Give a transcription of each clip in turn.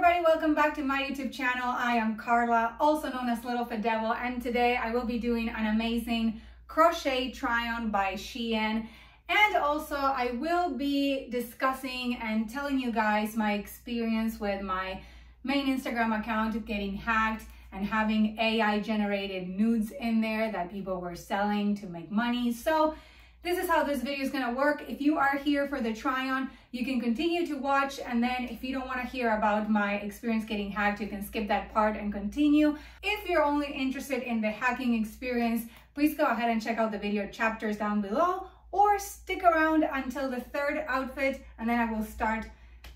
everybody, welcome back to my YouTube channel. I am Carla, also known as LittleFitDevil, and today I will be doing an amazing crochet try-on by SHEIN. And also I will be discussing and telling you guys my experience with my main Instagram account getting hacked and having AI generated nudes in there that people were selling to make money. So this is how this video is gonna work. If you are here for the try-on, you can continue to watch, and then if you don't wanna hear about my experience getting hacked, you can skip that part and continue. If you're only interested in the hacking experience, please go ahead and check out the video chapters down below, or stick around until the third outfit, and then I will start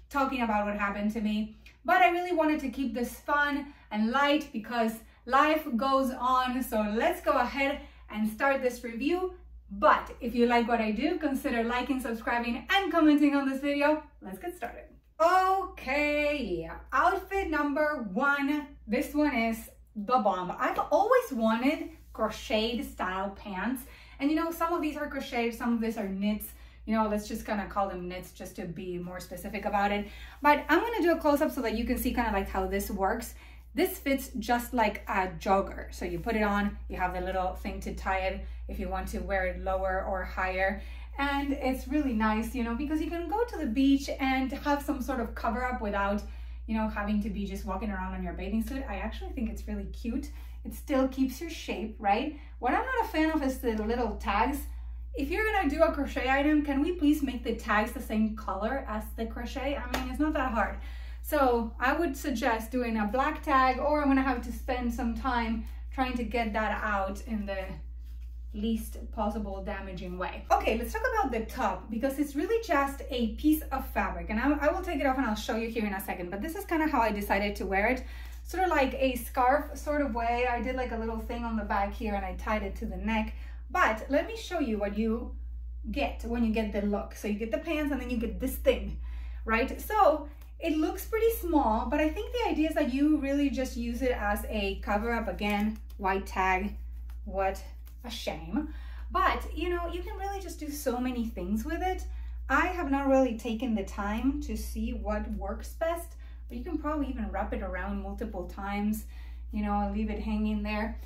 talking about what happened to me. But I really wanted to keep this fun and light because life goes on. So let's go ahead and start this review. But if you like what I do, consider liking, subscribing, and commenting on this video. Let's get started. Okay, outfit number one. This one is the bomb. I've always wanted crocheted style pants. And you know, some of these are crocheted, some of these are knits. You know, let's just kind of call them knits just to be more specific about it. But I'm gonna do a close-up so that you can see kind of like how this works. This fits just like a jogger. So you put it on, you have the little thing to tie it if you want to wear it lower or higher. And it's really nice, you know, because you can go to the beach and have some sort of cover up without, you know, having to be just walking around in your bathing suit. I actually think it's really cute. It still keeps your shape, right? What I'm not a fan of is the little tags. If you're gonna do a crochet item, can we please make the tags the same color as the crochet? I mean, it's not that hard. So I would suggest doing a black tag, or I'm gonna have to spend some time trying to get that out in the least possible damaging way. Okay, let's talk about the top, because it's really just a piece of fabric, and I will take it off and I'll show you here in a second, but this is kind of how I decided to wear it. Sort of like a scarf sort of way. I did like a little thing on the back here and I tied it to the neck. But let me show you what you get when you get the look. So you get the pants and then you get this thing, right? So it looks pretty small, but I think the idea is that you really just use it as a cover up. Again, white tag, what a shame. But you know, you can really just do so many things with it. I have not really taken the time to see what works best, but you can probably even wrap it around multiple times, you know, and leave it hanging there.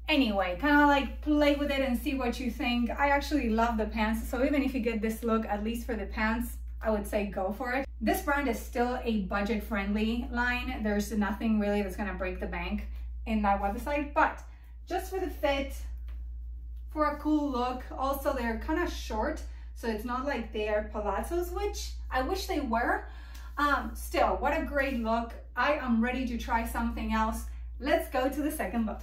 Anyway, kind of like play with it and see what you think. I actually love the pants, so even if you get this look, at least for the pants, I would say go for it. This brand is still a budget-friendly line. There's nothing really that's gonna break the bank in that website, but just for the fit, for a cool look. Also, they're kind of short, so it's not like they're palazzos, which I wish they were. Still, what a great look. I am ready to try something else. Let's go to the second look.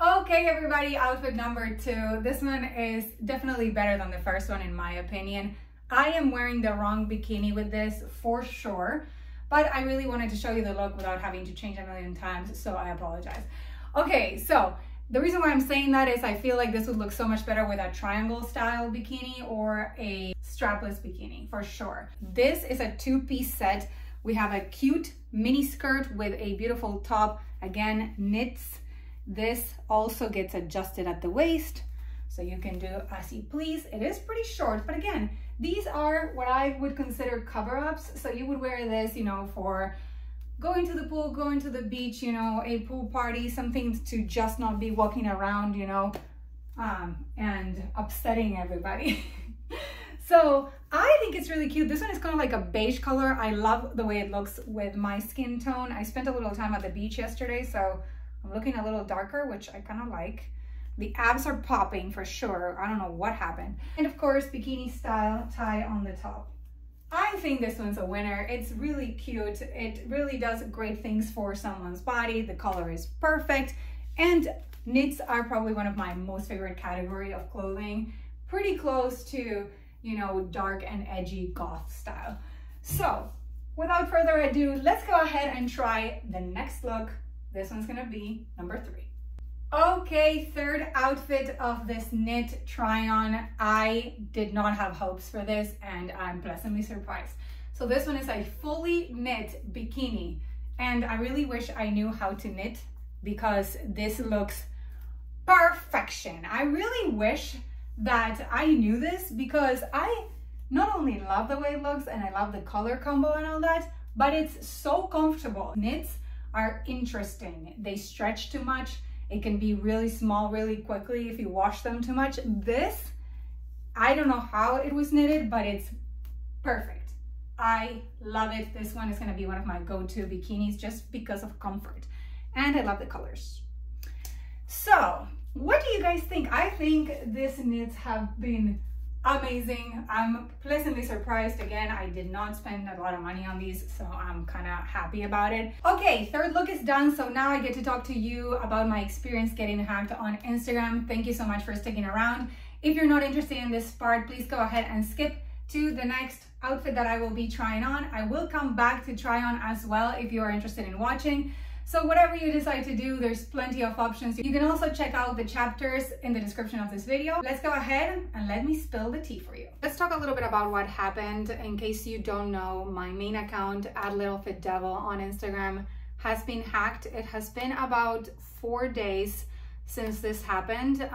Okay, everybody, outfit number two. This one is definitely better than the first one, in my opinion. I am wearing the wrong bikini with this for sure, but I really wanted to show you the look without having to change a million times, so I apologize. Okay, so the reason why I'm saying that is I feel like this would look so much better with a triangle style bikini or a strapless bikini for sure. This is a two-piece set. We have a cute mini skirt with a beautiful top, again, knits. This also gets adjusted at the waist, so you can do as you please. It is pretty short, but again, these are what I would consider cover-ups. So you would wear this, you know, for going to the pool, going to the beach, you know, a pool party, something to just not be walking around, you know, and upsetting everybody. So I think it's really cute. This one is kind of like a beige color. I love the way it looks with my skin tone. I spent a little time at the beach yesterday, so I'm looking a little darker, which I kind of like. The abs are popping for sure. I don't know what happened. And of course, bikini style tie on the top. I think this one's a winner. It's really cute. It really does great things for someone's body. The color is perfect. And knits are probably one of my most favorite category of clothing. Pretty close to, you know, dark and edgy goth style. So without further ado, let's go ahead and try the next look. This one's gonna be number three. Okay, third outfit of this knit try-on. I did not have hopes for this and I'm pleasantly surprised. So this one is a fully knit bikini, and I really wish I knew how to knit because this looks perfection. I really wish that I knew this, because I not only love the way it looks and I love the color combo and all that, but it's so comfortable. Knits are interesting. They stretch too much. It can be really small really quickly if you wash them too much. This, I don't know how it was knitted, but it's perfect. I love it. This one is going to be one of my go-to bikinis just because of comfort. And I love the colors. So what do you guys think? I think these knits have been amazing. I'm pleasantly surprised. Again, I did not spend a lot of money on these, so I'm kind of happy about it. Okay, third look is done, so now I get to talk to you about my experience getting hacked on Instagram. Thank you so much for sticking around. If you're not interested in this part, please go ahead and skip to the next outfit that I will be trying on. I will come back to try on as well if you are interested in watching. So whatever you decide to do, there's plenty of options. You can also check out the chapters in the description of this video. Let's go ahead and let me spill the tea for you. Let's talk a little bit about what happened. In case you don't know, my main account at LittleFitDevil on Instagram has been hacked. It has been about 4 days since this happened.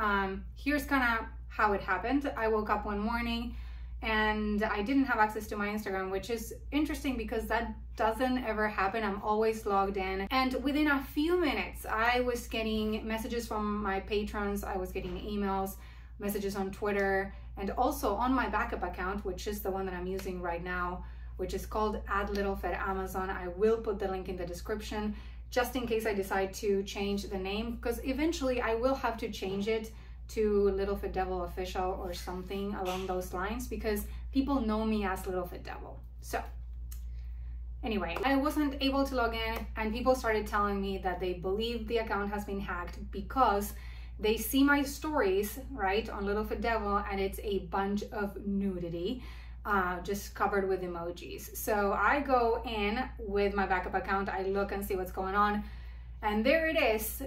Here's kind of how it happened. I woke up one morning and I didn't have access to my Instagram, which is interesting because that doesn't ever happen. I'm always logged in. And within a few minutes, I was getting messages from my patrons. I was getting emails, messages on Twitter, and also on my backup account, which is the one that I'm using right now, which is called @LittleFitAmazon. I will put the link in the description just in case I decide to change the name, because eventually I will have to change it to LittleFitDevil Official or something along those lines, because people know me as LittleFitDevil. So anyway, I wasn't able to log in, and people started telling me that they believe the account has been hacked because they see my stories, right, on LittleFitDevil, and it's a bunch of nudity, just covered with emojis. So I go in with my backup account, I look and see what's going on, and there it is.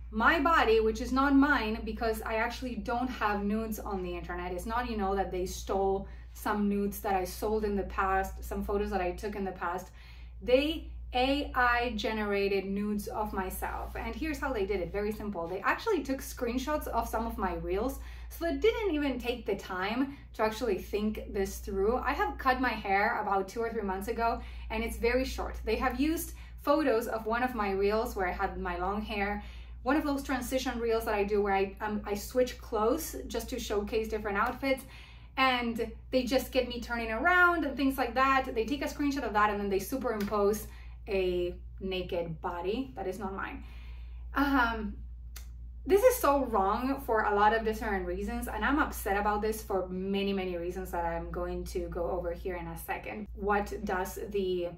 My body, which is not mine, because I actually don't have nudes on the internet. It's not, you know, that they stole some nudes that I sold in the past, some photos that I took in the past. They AI generated nudes of myself. And here's how they did it. Very simple. They actually took screenshots of some of my reels. So they didn't even take the time to actually think this through. I have cut my hair about 2 or 3 months ago, and it's very short. They have used photos of one of my reels where I had my long hair, one of those transition reels that I do where I switch clothes just to showcase different outfits, and they just get me turning around and things like that. They take a screenshot of that and then they superimpose a naked body that is not mine. This is so wrong for a lot of different reasons, and I'm upset about this for many, many reasons that I'm going to go over here in a second. What does the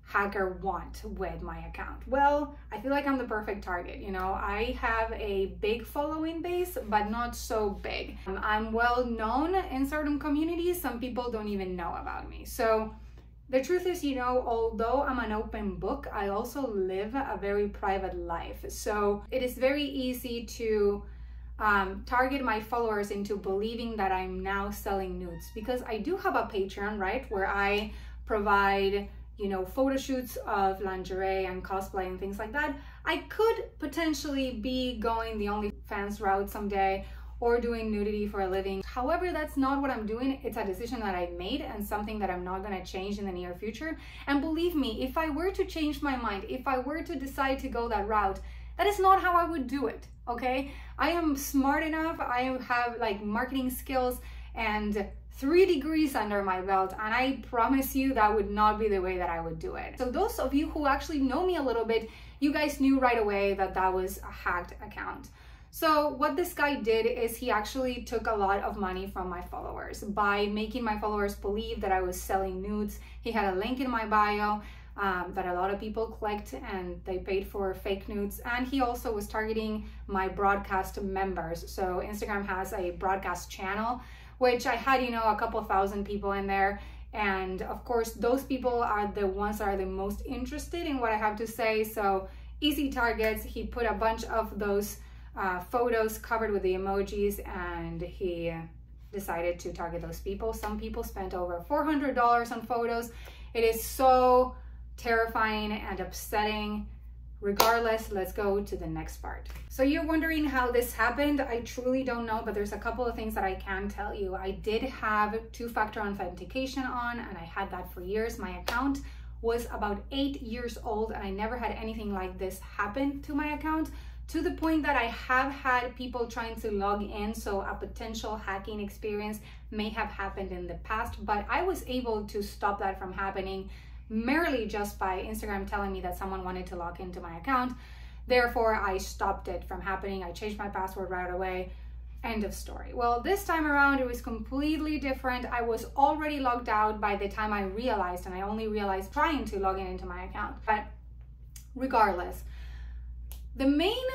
hacker want with my account? Well, I feel like I'm the perfect target. You know, I have a big following base, but not so big. I'm well known in certain communities. Some people don't even know about me. So the truth is, you know, although I'm an open book, I also live a very private life. So it is very easy to target my followers into believing that I'm now selling nudes, because I do have a Patreon, right, where I provide, you know, photo shoots of lingerie and cosplay and things like that. I could potentially be going the OnlyFans route someday, or doing nudity for a living. However, that's not what I'm doing. It's a decision that I made and something that I'm not gonna change in the near future. And believe me, if I were to change my mind, if I were to decide to go that route, that is not how I would do it, okay? I am smart enough, I have like marketing skills and 3 degrees under my belt, and I promise you that would not be the way that I would do it. So those of you who actually know me a little bit, you guys knew right away that that was a hacked account. So what this guy did is he actually took a lot of money from my followers by making my followers believe that I was selling nudes. He had a link in my bio that a lot of people clicked and they paid for fake nudes. And he also was targeting my broadcast members. So Instagram has a broadcast channel, which I had, you know, a couple thousand people in there. And of course, those people are the ones that are the most interested in what I have to say. So easy targets. He put a bunch of those photos covered with the emojis, and he decided to target those people. Some people spent over $400 on photos. It is so terrifying and upsetting Regardless, let's go to the next part. So you're wondering how this happened. I truly don't know, but there's a couple of things that I can tell you. I did have two-factor authentication on, and I had that for years. My account was about 8 years old, and I never had anything like this happen to my account, to the point that I have had people trying to log in, so a potential hacking experience may have happened in the past, but I was able to stop that from happening merely just by Instagram telling me that someone wanted to log into my account. Therefore, I stopped it from happening. I changed my password right away. End of story. Well, this time around, it was completely different. I was already logged out by the time I realized, and I only realized trying to log in into my account. But regardless, the main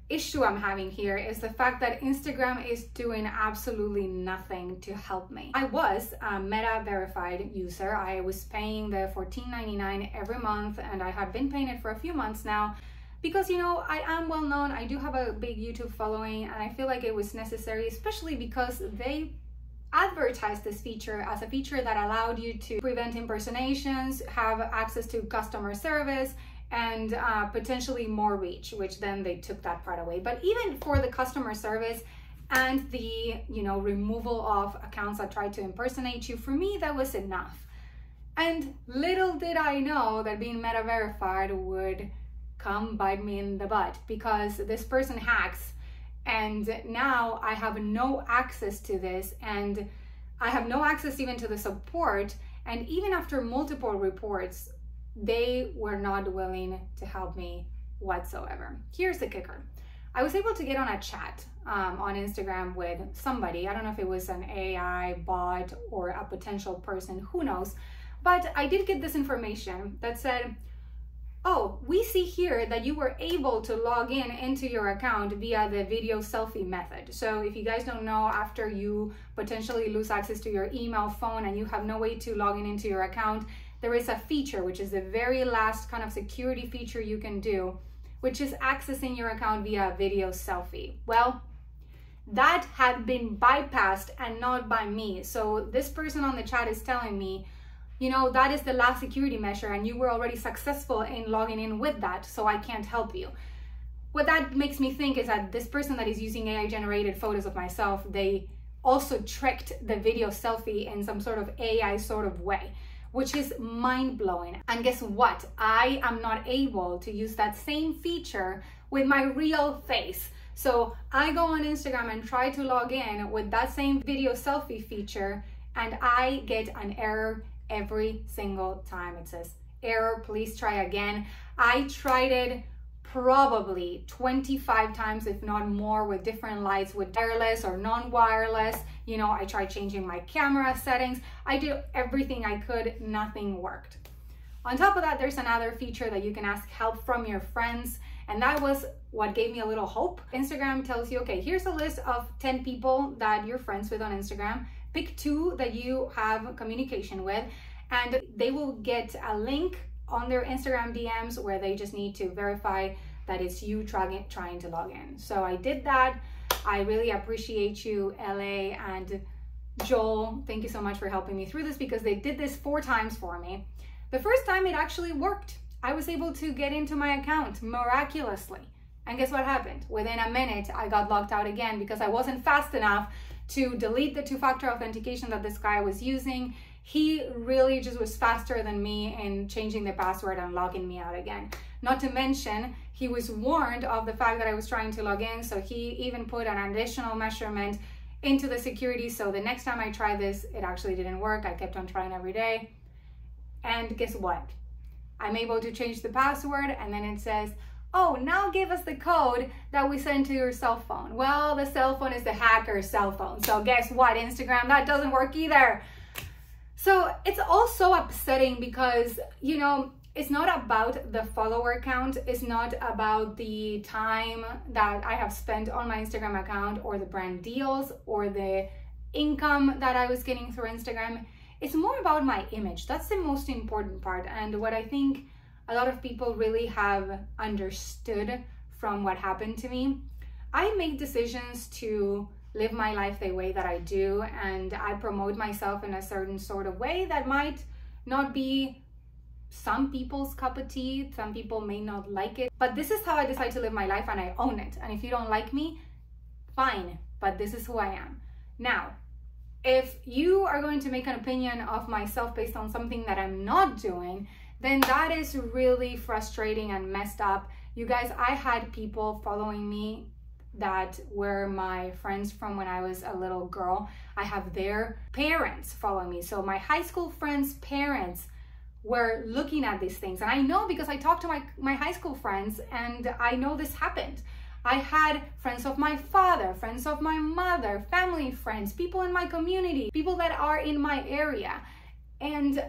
issue I'm having here is the fact that Instagram is doing absolutely nothing to help me. I was a Meta verified user. I was paying the $14.99 every month, and I have been paying it for a few months now because, you know, I am well known. I do have a big YouTube following, and I feel like it was necessary, especially because they advertised this feature as a feature that allowed you to prevent impersonations, have access to customer service, and potentially more reach, which then they took that part away. But even for the customer service and the, you know, removal of accounts that tried to impersonate you, for me, that was enough. And little did I know that being Meta verified would come bite me in the butt, because this person hacks, and now I have no access to this, and I have no access even to the support. And even after multiple reports, they were not willing to help me whatsoever. Here's the kicker. I was able to get on a chat on Instagram with somebody. I don't know if it was an AI bot or a potential person, who knows, but I did get this information that said, oh, we see here that you were able to log in into your account via the video selfie method. So if you guys don't know, after you potentially lose access to your email, phone, and you have no way to log in into your account, there is a feature, which is the very last kind of security feature you can do, which is accessing your account via video selfie. Well, that had been bypassed, and not by me. So this person on the chat is telling me, you know, that is the last security measure, and you were already successful in logging in with that, so I can't help you. What that makes me think is that this person that is using AI generated photos of myself, they also tricked the video selfie in some sort of AI sort of way, which is mind-blowing. And guess what? I am not able to use that same feature with my real face. So I go on Instagram and try to log in with that same video selfie feature, and I get an error every single time. It says, error, please try again. I tried it probably 25 times, if not more, with different lights, with wireless or non-wireless. You know, I tried changing my camera settings. I did everything I could, nothing worked. On top of that, there's another feature that you can ask help from your friends, and that was what gave me a little hope. Instagram tells you, okay, here's a list of 10 people that you're friends with on Instagram. Pick 2 that you have communication with, and they will get a link on their Instagram DMs where they just need to verify that it's you trying to log in. So I did that. I really appreciate you, LA and Joel. Thank you so much for helping me through this, because they did this 4 times for me. The first time it actually worked. I was able to get into my account miraculously. And guess what happened? Within a minute, I got logged out again because I wasn't fast enough to delete the 2-factor authentication that this guy was using. He really just was faster than me in changing the password and logging me out again. Not to mention, he was warned of the fact that I was trying to log in, so he even put an additional measurement into the security. So the next time I tried this, it actually didn't work. I kept on trying every day. And guess what? I'm able to change the password, and then it says, oh, now give us the code that we sent to your cell phone. Well, the cell phone is the hacker's cell phone. So guess what, Instagram, that doesn't work either. So it's also upsetting because, you know, it's not about the follower count. It's not about the time that I have spent on my Instagram account or the brand deals or the income that I was getting through Instagram. It's more about my image. That's the most important part. And what I think a lot of people really have understood from what happened to me, I make decisions to live my life the way that I do, and I promote myself in a certain sort of way that might not be some people's cup of tea. Some people may not like it, but this is how I decide to live my life, and I own it. And if you don't like me, fine, but this is who I am. Now, if you are going to make an opinion of myself based on something that I'm not doing, then that is really frustrating and messed up. You guys, I had people following me that were my friends from when I was a little girl. I have their parents follow me. So my high school friends' parents were looking at these things. And I know because I talked to my high school friends, and I know this happened. I had friends of my father, friends of my mother, family friends, people in my community, people that are in my area. And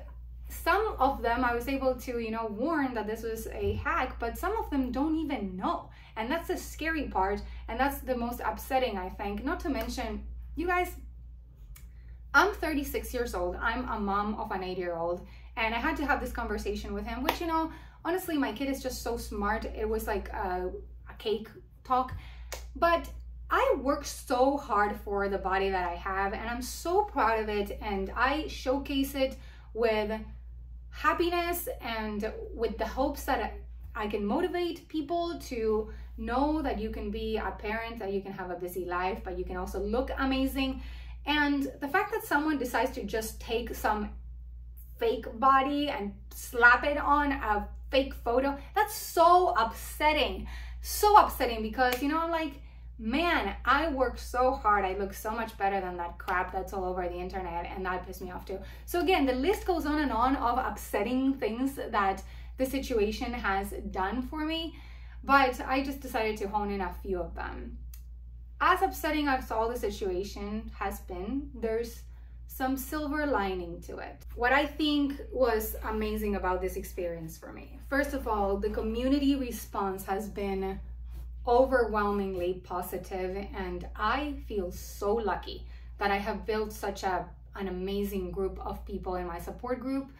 some of them I was able to, you know, warn that this was a hack, but some of them don't even know. And that's the scary part. And that's the most upsetting, I think. Not to mention, you guys, I'm 36 years old. I'm a mom of an 8-year-old. And I had to have this conversation with him, which, you know, honestly, my kid is just so smart. It was like a cake talk. But I work so hard for the body that I have, and I'm so proud of it. And I showcase it with happiness and with the hopes that I can motivate people to know that you can be a parent, that you can have a busy life, but you can also look amazing. And the fact that someone decides to just take some fake body and slap it on a fake photo, that's so upsetting. So upsetting, because, you know, I'm like, man, I work so hard. I look so much better than that crap that's all over the internet, and that pissed me off too. So again, the list goes on and on of upsetting things that the situation has done for me, but I just decided to hone in a few of them. As upsetting as all the situation has been, there's some silver lining to it. What I think was amazing about this experience for me, first of all, the community response has been overwhelmingly positive, and I feel so lucky that I have built such an amazing group of people in my support group,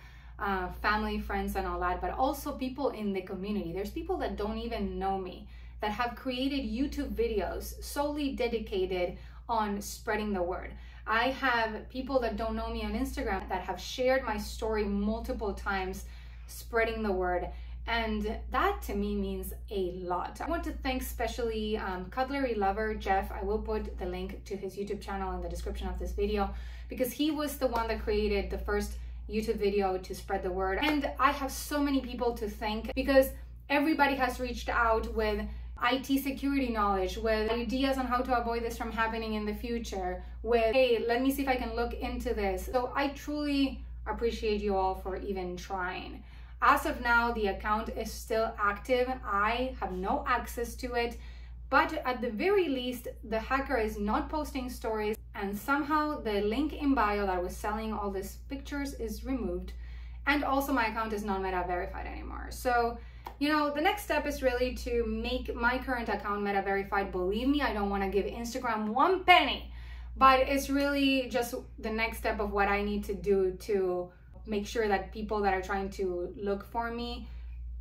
family, friends, and all that, but also people in the community. There's people that don't even know me that have created YouTube videos solely dedicated on spreading the word. I have people that don't know me on Instagram that have shared my story multiple times, spreading the word. And that to me means a lot. I want to thank especially CutleryLover, Jeff. I will put the link to his YouTube channel in the description of this video, because he was the one that created the first YouTube video to spread the word. And I have so many people to thank, because everybody has reached out with IT security knowledge, with ideas on how to avoid this from happening in the future, with, hey, let me see if I can look into this. So I truly appreciate you all for even trying. As of now, the account is still active. I have no access to it, but at the very least, the hacker is not posting stories, and somehow the link in bio that was selling all these pictures is removed. And also my account is not meta verified anymore. So, you know, the next step is really to make my current account meta verified. Believe me, I don't want to give Instagram one penny, but it's really just the next step of what I need to do to make sure that people that are trying to look for me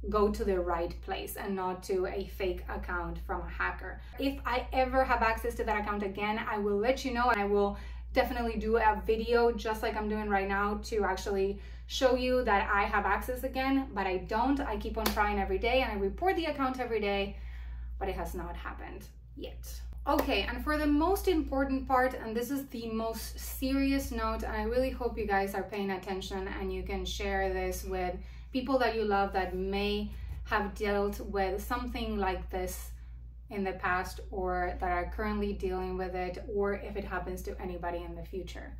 go to the right place and not to a fake account from a hacker. If I ever have access to that account again, I will let you know, and I will definitely do a video just like I'm doing right now to actually show you that I have access again, but I don't. I keep on trying every day, and I report the account every day, but it has not happened yet. Okay, and for the most important part, and this is the most serious note, and I really hope you guys are paying attention and you can share this with people that you love that may have dealt with something like this in the past, or that are currently dealing with it, or if it happens to anybody in the future.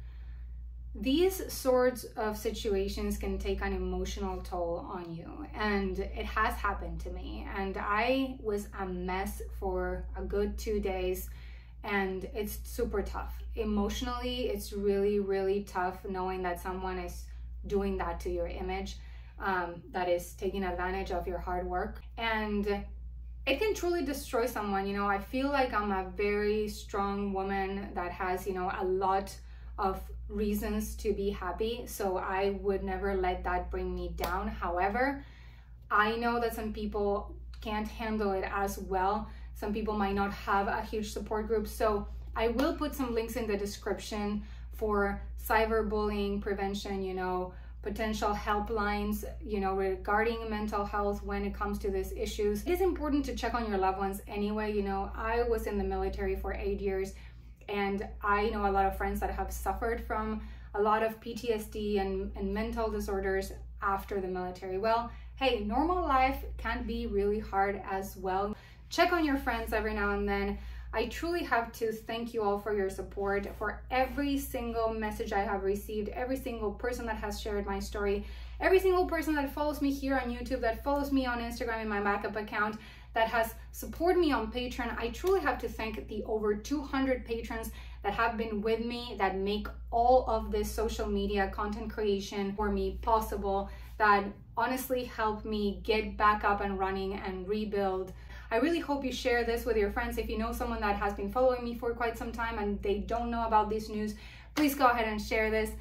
These sorts of situations can take an emotional toll on you, and it has happened to me, and I was a mess for a good 2 days, and it's super tough. Emotionally, it's really, really tough knowing that someone is doing that to your image, that is taking advantage of your hard work, and it can truly destroy someone. You know, I feel like I'm a very strong woman that has, you know, a lot of reasons to be happy, so I would never let that bring me down. However, I know that some people can't handle it as well. Some people might not have a huge support group, so I will put some links in the description for cyberbullying prevention, you know, potential helplines, you know, regarding mental health when it comes to these issues. It is important to check on your loved ones anyway. You know, I was in the military for 8 years, and I know a lot of friends that have suffered from a lot of PTSD and mental disorders after the military. Well, hey, normal life can be really hard as well. Check on your friends every now and then. I truly have to thank you all for your support, for every single message I have received, every single person that has shared my story, every single person that follows me here on YouTube, that follows me on Instagram in my backup account, that has supported me on Patreon. I truly have to thank the over 200 patrons that have been with me, that make all of this social media content creation for me possible, that honestly help me get back up and running and rebuild. I really hope you share this with your friends. If you know someone that has been following me for quite some time and they don't know about this news, please go ahead and share this.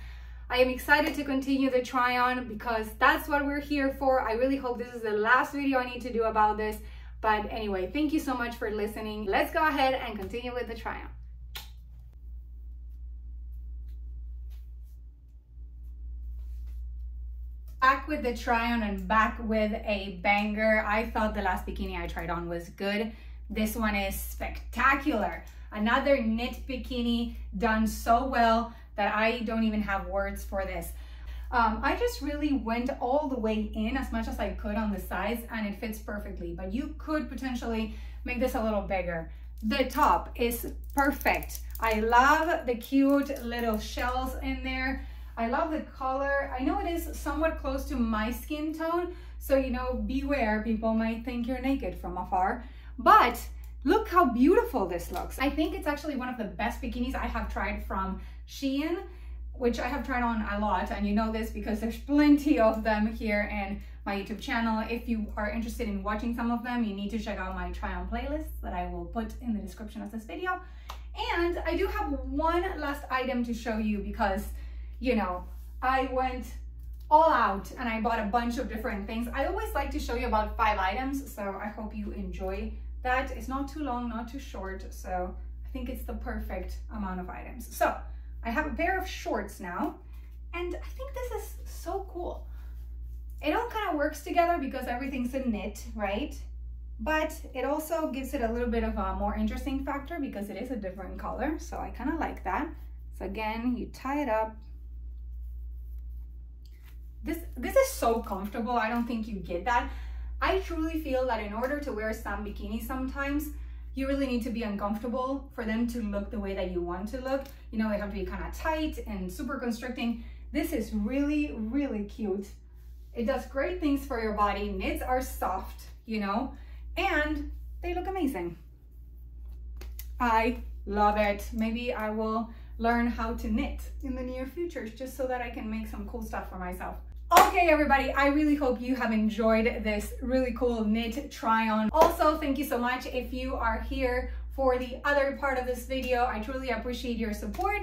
I am excited to continue the try-on because that's what we're here for. I really hope this is the last video I need to do about this. But anyway, thank you so much for listening. Let's go ahead and continue with the try-on. Back with the try-on and back with a banger. I thought the last bikini I tried on was good. This one is spectacular. Another knit bikini done so well that I don't even have words for this. I just really went all the way in as much as I could on the sides, and it fits perfectly, but you could potentially make this a little bigger. The top is perfect. I love the cute little shells in there. I love the color. I know it is somewhat close to my skin tone, so you know, beware, people might think you're naked from afar, but look how beautiful this looks. I think it's actually one of the best bikinis I have tried from SHEIN, which I have tried on a lot, and you know this because there's plenty of them here in my YouTube channel. If you are interested in watching some of them, you need to check out my try-on playlists that I will put in the description of this video. And I do have one last item to show you because, you know, I went all out and I bought a bunch of different things. I always like to show you about 5 items, so I hope you enjoy that. It's not too long, not too short, so I think it's the perfect amount of items. So I have a pair of shorts now, and I think this is so cool. It all kind of works together because everything's a knit, right? But it also gives it a little bit of a more interesting factor because it is a different color, so I kind of like that. So again, you tie it up. This is so comfortable. I don't think you get that. I truly feel that in order to wear some bikinis sometimes, you really need to be uncomfortable for them to look the way that you want to look. You know, they have to be kind of tight and super constricting. This is really, really cute. It does great things for your body. Knits are soft, you know, and they look amazing. I love it. Maybe I will learn how to knit in the near future just so that I can make some cool stuff for myself. Okay, everybody, I really hope you have enjoyed this really cool knit try-on. Also, thank you so much if you are here for the other part of this video. I truly appreciate your support.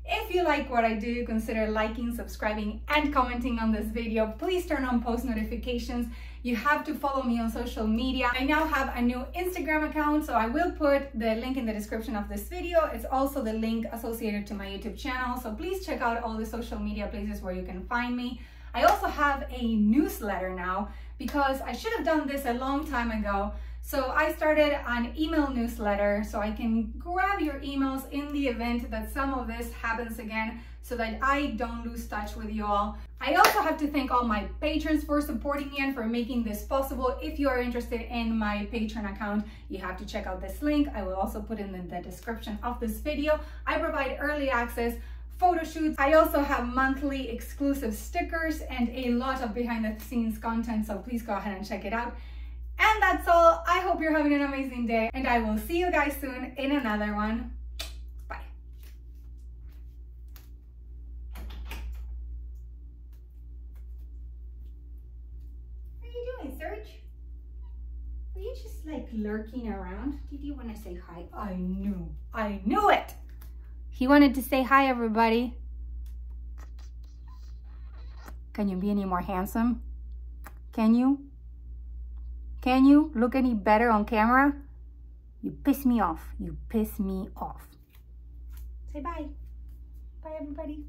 If you like what I do, consider liking, subscribing, and commenting on this video. Please turn on post notifications. You have to follow me on social media. I now have a new Instagram account, so I will put the link in the description of this video. It's also the link associated to my YouTube channel, so please check out all the social media places where you can find me. I also have a newsletter now because I should have done this a long time ago. So I started an email newsletter so I can grab your emails in the event that some of this happens again so that I don't lose touch with you all. I also have to thank all my patrons for supporting me and for making this possible. If you are interested in my Patreon account, you have to check out this link. I will also put it in the description of this video. I provide early access photo shoots. I also have monthly exclusive stickers and a lot of behind the scenes content, so please go ahead and check it out. And that's all. I hope you're having an amazing day, and I will see you guys soon in another one. Bye. What are you doing, Serge? Were you just like lurking around? Did you want to say hi? I knew it. He wanted to say hi, everybody. Can you be any more handsome? Can you? Can you look any better on camera? You piss me off. You piss me off. Say bye. Bye, everybody.